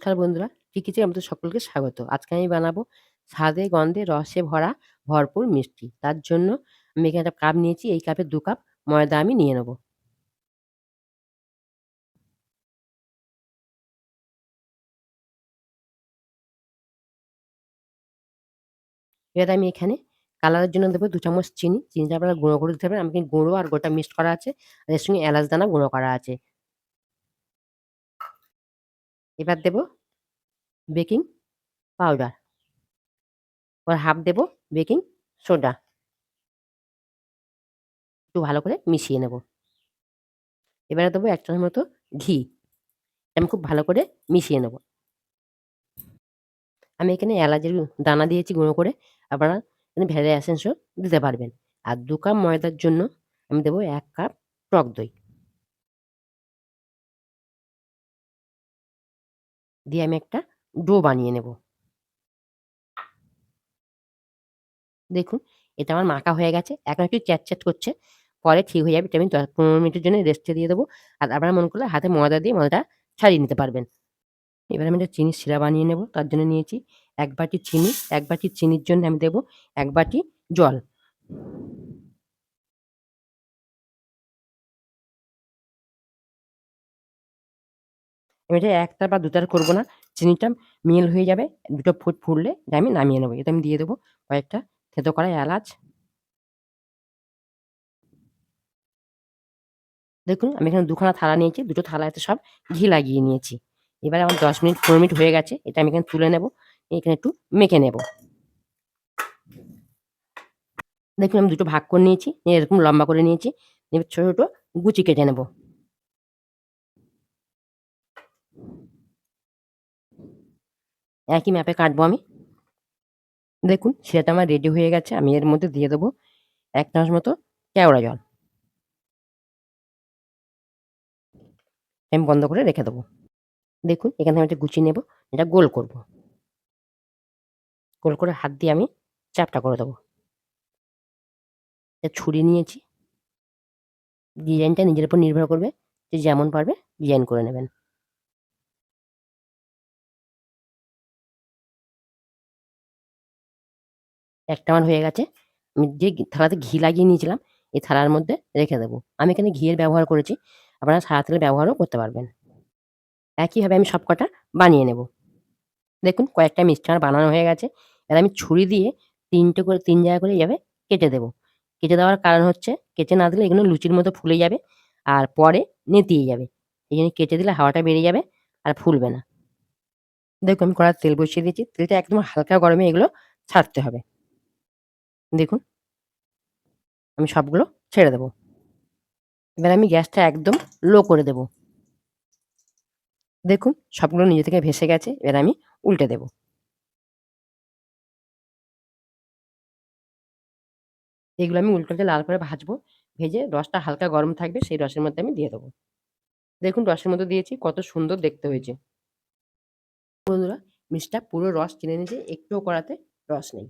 নমস্কার বন্ধুরা, টিকিচে আমাদের সকলকে স্বাগত। আজকে আমি বানাবো স্বাদে গন্ধে রসে ভরা ভরপুর মিষ্টি। তার জন্য আমি এখানে একটা কাপ নিয়েছি। এই কাপে ২ কাপ ময়দা আমি নিয়ে নেব। এবার আমি এখানে কালারের জন্য দেবো ২ চামচ চিনি। চিনিটা আপনারা গুঁড়ো করে দিতে পারেন। আমি কিন্তু গুঁড়ো আর গোটা মিক্সড করা আছে। আর এর সঙ্গে এলাচ দানা গুঁড়ো করা আছে। এবার দেব বেকিং পাউডার। আর হাফ দেব বেকিং সোডা। একটু ভালো করে মিশিয়ে নেব। এবারে দেবো ১ চামচ মতো ঘি। আমি খুব ভালো করে মিশিয়ে নেব। আমি এখানে এলাচের দানা দিয়েছি গুঁড়ো করে। আপনারা এখানে ভ্যানিলা এসেন্সও দিতে পারবেন। আর ২ কাপ ময়দার জন্য আমি দেবো ১ কাপ টক দই। দিয়ে আমি একটা ডো বানিয়ে নেব। দেখুন এটা আমার মাখা হয়ে গেছে। এখন একটু চ্যাটচ্যাট করছে। পরে ঠিক হয়ে যাবে। এটা আমি ১০-১৫ মিনিটের জন্য রেস্টে দিয়ে দেবো। আর আপনারা মনে করলে হাতে ময়দা দিয়ে ময়দাটা ছাড়িয়ে নিতে পারবেন। এবারে আমি একটা চিনির সিরা বানিয়ে নেব। তার জন্য নিয়েছি ১ বাটি চিনি। ১ বাটি চিনির জন্য আমি দেবো ১ বাটি জল। আমি এটা ১ তার বা ২ তার করব না। চিনিটা মেল্ট হয়ে যাবে। দুটো ফুটলে এটা আমি নামিয়ে নেব। এতে আমি দিয়ে দেবো কয়েকটা থেঁতো করা এলাচ। দেখুন আমি এখানে ২ খানা থালা নিয়েছি। দুটো থালাতে সব ঘি লাগিয়ে নিয়েছি। এবারে আমার ১০ মিনিট ১৫ মিনিট হয়ে গেছে। এটা আমি এখানে তুলে নেব। এখানে একটু মেখে নেব। দেখুন আমি দুটো ভাগ করে নিয়েছি। নিয়ে এরকম লম্বা করে নিয়েছি। এবার ছোট, ছোট কুচি কেটে নেব। একই মাপে কাটবো আমি। দেখুন সেটা আমার রেডি হয়ে গেছে। আমি এর মধ্যে দিয়ে দেবো ১ চামচ মতো কেওড়া জল। আমি বন্ধ করে রেখে দেবো। দেখুন এখান থেকে আমি একটা গুচি নেব। এটা গোল করব। গোল করে হাত দিয়ে আমি চ্যাপ্টা করে দেবো। ছুরি নিয়েছি। ডিজাইনটা নিজের উপর নির্ভর করবে। যে যেমন পারবে ডিজাইন করে নেবেন। একটা আমার হয়ে গেছে। আমি যে থালাতে ঘি লাগিয়ে নিয়েছিলাম, এই থালার মধ্যে রেখে দেবো। আমি এখানে ঘিয়ের ব্যবহার করেছি। আপনারা সাদা তেলের ব্যবহারও করতে পারবেন। একইভাবে আমি সবকটা বানিয়ে নেব। দেখুন কয়েকটা মিষ্টি আমার বানানো হয়ে গেছে। এবার আমি ছুরি দিয়ে ৩ টে করে ৩ জায়গা করে এভাবে কেটে দেব। কেটে দেওয়ার কারণ হচ্ছে কেটে না দিলে এগুলো লুচির মতো ফুলে যাবে আর পরে নেতিয়ে যাবে। এইজন্য কেটে দিলে হাওয়াটা বেরিয়ে যাবে আর ফুলবে না। দেখুন আমি কড়াইতে তেল বসিয়ে দিয়েছি। তেলটা একদম হালকা গরমে এগুলো ছাড়তে হবে। দেখুন আমি সবগুলো ছেড়ে দেব। এবার আমি গ্যাসটা একদম লো করে দেব। দেখুন সবগুলো নিজে থেকে ভেসে গেছে। এবার আমি উল্টে দেব। এগুলো আমি উল্টে, উল্টে লাল করে ভাজবো। ভেজে রসটা হালকা গরম থাকবে সেই রসের মধ্যে আমি দিয়ে দেব। দেখুন রসের মধ্যে দিয়েছি কত সুন্দর দেখতে হয়েছে। বন্ধুরা মিষ্টিটা পুরো রস টেনে নিয়েছে, একটুও কড়াতে রস নেই।